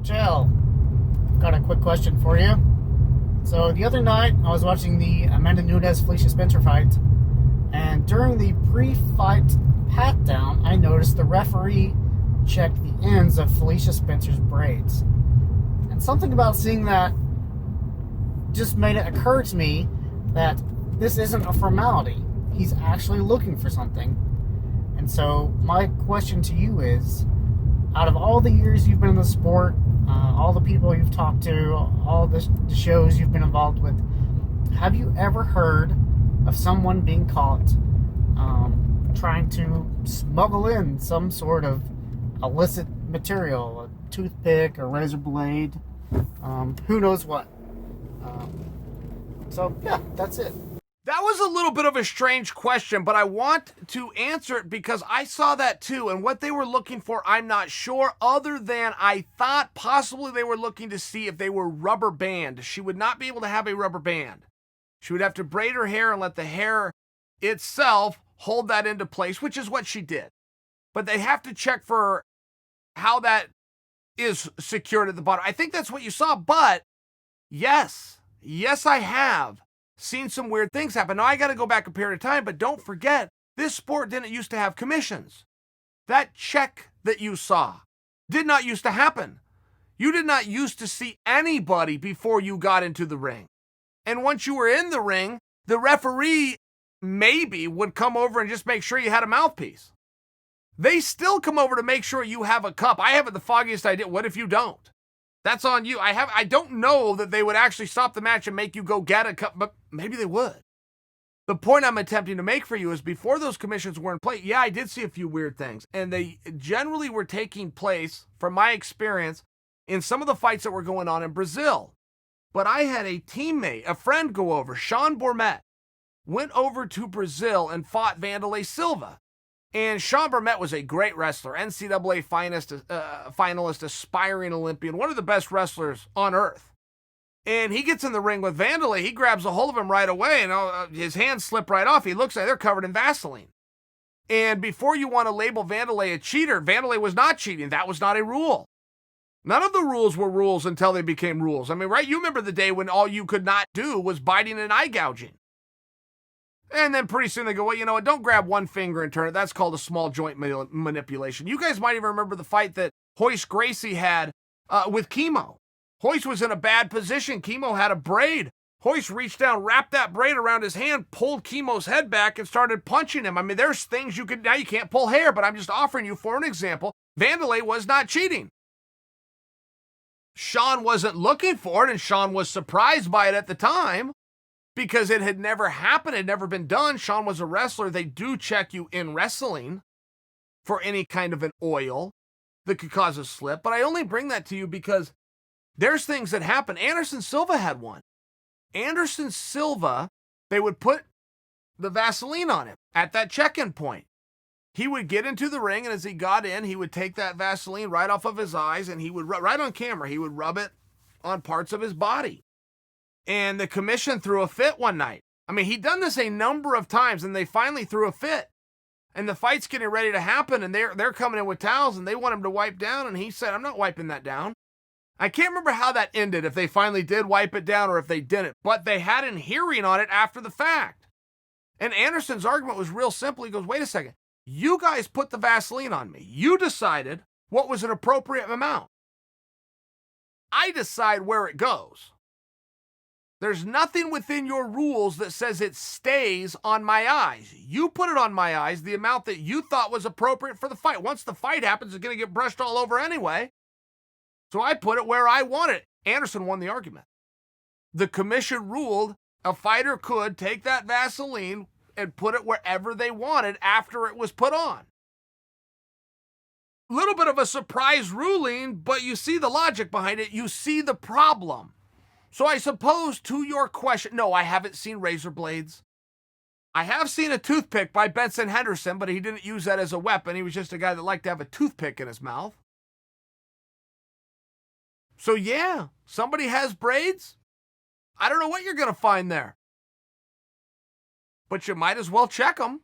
Chael, got a quick question for you. So the other night, I was watching the Amanda Nunes-Felicia Spencer fight, and during the pre-fight pat-down, I noticed the referee checked the ends of Felicia Spencer's braids. And something about seeing that just made it occur to me that this isn't a formality. He's actually looking for something. And so my question to you is, out of all the years you've been in the sport, all the people you've talked to, all the shows you've been involved with, have you ever heard of someone being caught trying to smuggle in some sort of illicit material, a toothpick, a razor blade, who knows what? So, yeah, that's it. That was a little bit of a strange question, but I want to answer it because I saw that too. And what they were looking for, I'm not sure, other than I thought possibly they were looking to see if they were rubber band. She would not be able to have a rubber band. She would have to braid her hair and let the hair itself hold that into place, which is what she did. But they have to check for how that is secured at the bottom. I think that's what you saw, but yes, I have seen some weird things happen. Now, I got to go back a period of time, but don't forget, this sport didn't used to have commissions. That check that you saw did not used to happen. You did not used to see anybody before you got into the ring. And once you were in the ring, the referee maybe would come over and just make sure you had a mouthpiece. They still come over to make sure you have a cup. I haven't the foggiest idea. What if you don't? That's on you. I don't know that they would actually stop the match and make you go get a cup, but maybe they would. The point I'm attempting to make for you is before those commissions were in place, yeah, I did see a few weird things. And they generally were taking place, from my experience, in some of the fights that were going on in Brazil. But I had a teammate, a friend go over, Sean Bourmet, went over to Brazil and fought Vanderlei Silva. And Sean Bourmet was a great wrestler, NCAA finalist, aspiring Olympian, one of the best wrestlers on earth. And he gets in the ring with Vanderlei. He grabs a hold of him right away, and his hands slip right off. He looks like they're covered in Vaseline. And before you want to label Vanderlei a cheater, Vanderlei was not cheating. That was not a rule. None of the rules were rules until they became rules. I mean, right? You remember the day when all you could not do was biting and eye gouging. And then pretty soon they go, well, you know what, don't grab one finger and turn it. That's called a small joint manipulation. You guys might even remember the fight that Royce Gracie had with Chemo. Royce was in a bad position. Chemo had a braid. Royce reached down, wrapped that braid around his hand, pulled Chemo's head back, and started punching him. I mean, there's things you could, now you can't pull hair, but I'm just offering you for an example. Vanderlei was not cheating. Sean wasn't looking for it, and Sean was surprised by it at the time, because it had never happened, it had never been done. Sean was a wrestler. They do check you in wrestling for any kind of an oil that could cause a slip. But I only bring that to you because there's things that happen. Anderson Silva had one. Anderson Silva, they would put the Vaseline on him at that check-in point. He would get into the ring, and as he got in, he would take that Vaseline right off of his eyes, and he would, right on camera, he would rub it on parts of his body. And the commission threw a fit one night. I mean, he'd done this a number of times, and they finally threw a fit. And the fight's getting ready to happen, and they're coming in with towels, and they want him to wipe down, and he said, I'm not wiping that down. I can't remember how that ended, if they finally did wipe it down or if they didn't, but they had a hearing on it after the fact. And Anderson's argument was real simple. He goes, wait a second. You guys put the Vaseline on me. You decided what was an appropriate amount. I decide where it goes. There's nothing within your rules that says it stays on my eyes. You put it on my eyes, the amount that you thought was appropriate for the fight. Once the fight happens, it's going to get brushed all over anyway. So I put it where I want it. Anderson won the argument. The commission ruled a fighter could take that Vaseline and put it wherever they wanted after it was put on. Little bit of a surprise ruling, but you see the logic behind it. You see the problem. So I suppose to your question, no, I haven't seen razor blades. I have seen a toothpick by Benson Henderson, but he didn't use that as a weapon. He was just a guy that liked to have a toothpick in his mouth. So yeah, somebody has braids. I don't know what you're going to find there. But you might as well check them.